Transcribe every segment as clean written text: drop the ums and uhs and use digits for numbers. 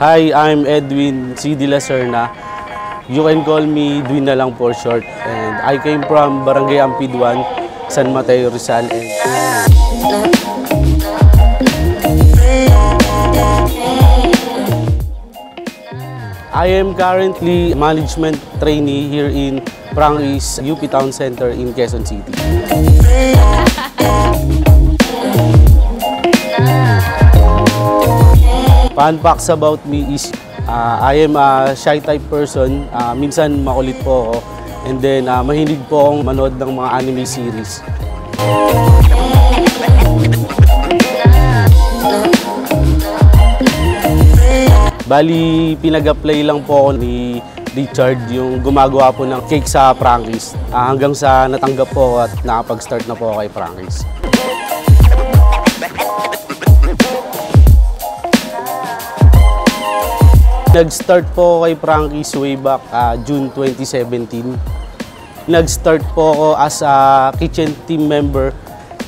Hi, I'm Edwin C. De La Serna. You can call me Dwin na lang for short. And I came from Barangay Ampidwan, San Mateo, Rizal. I am currently management trainee here in Prangis UP Town Center in Quezon City. Fun facts about me is I am a shy type person. Minsan makulit po ako. And then mahilig po akong manood ng mga anime series. Bali, pinag-apply lang po ako ni Richard, yung gumagawa po ng cake sa Prangis. Hanggang sa natanggap po at nakapag-start na po ako kay Prangis. Nag-start po kay Prangis way back June 2017. Nag-start po ako as a kitchen team member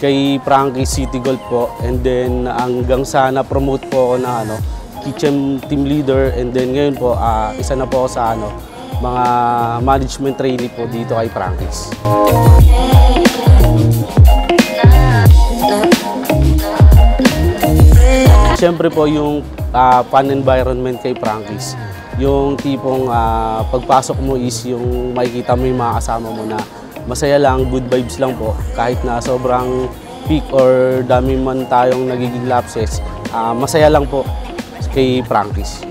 kay Prangis City Gold po. And then hanggang sa na-promote po ako na kitchen team leader. And then ngayon po, isa na po ako sa mga management trainee po dito kay Prangis. Siyempre po yung fun environment kay Prangis. Yung tipong pagpasok mo is yung makikita mo yung mga kasama mo na masaya lang, good vibes lang po. Kahit na sobrang peak or dami man tayong nagiging lapses, masaya lang po kay Prangis.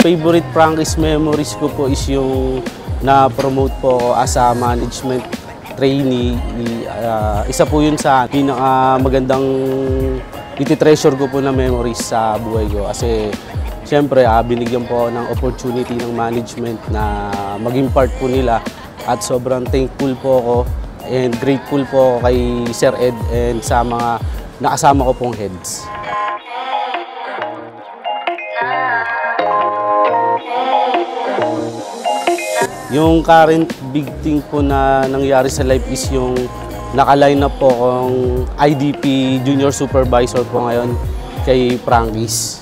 Favorite Prangis memories ko po is yung na-promote po ako as a management trainee. Isa po yun sa pinakamagandang iti-treasure ko po na memories sa buhay ko. Kasi siyempre binigyan po ng opportunity ng management na maging part po nila. At sobrang thankful po ako and grateful po ako kay Sir Ed and sa mga nakasama ko pong heads. Yung current big thing po na nangyari sa life is yung naka-line up po akong IDP Junior Supervisor po ngayon kay Prangis.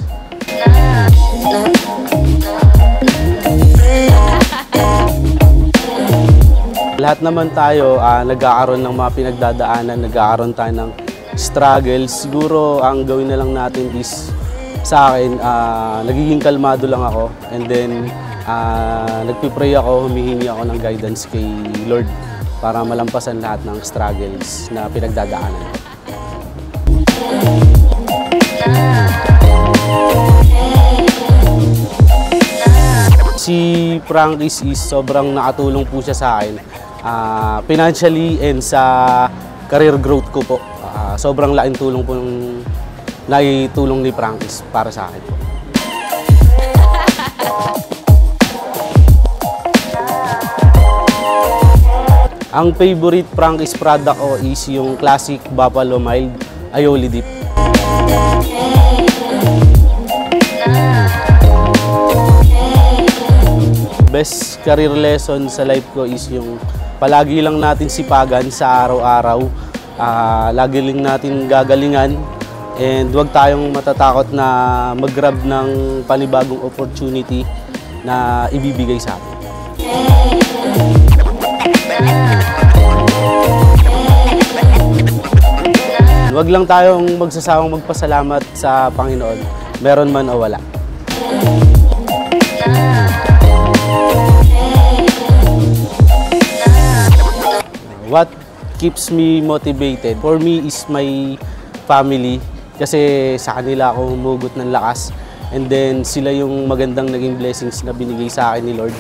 Lahat naman tayo nagkakaroon ng mga pinagdadaanan, nagkakaroon tayo ng struggles. Siguro ang gawin na lang natin is sa akin, nagiging kalmado lang ako and then nagpipray ako, humihingi ako ng guidance kay Lord para malampasan lahat ng struggles na pinagdadaanan ko. Si Prangis is sobrang nakatulong po siya sa akin financially and sa career growth ko po. Sobrang laking tulong po yung naitulong ni Prangis para sa akin po. Ang favorite Prangis product ko is yung classic Buffalo Mild Aioli Dip. Best career lesson sa life ko is yung palagi lang natin sipagan sa araw-araw. Lagi lang natin gagalingan and huwag tayong matatakot na mag-grab ng panibagong opportunity na ibibigay sa atin. Huwag lang tayong magsasawang magpasalamat sa Panginoon, meron man o wala. What keeps me motivated for me is my family kasi sa kanila ako humugot ng lakas and then sila yung magandang naging blessings na binigay sa akin ni Lord.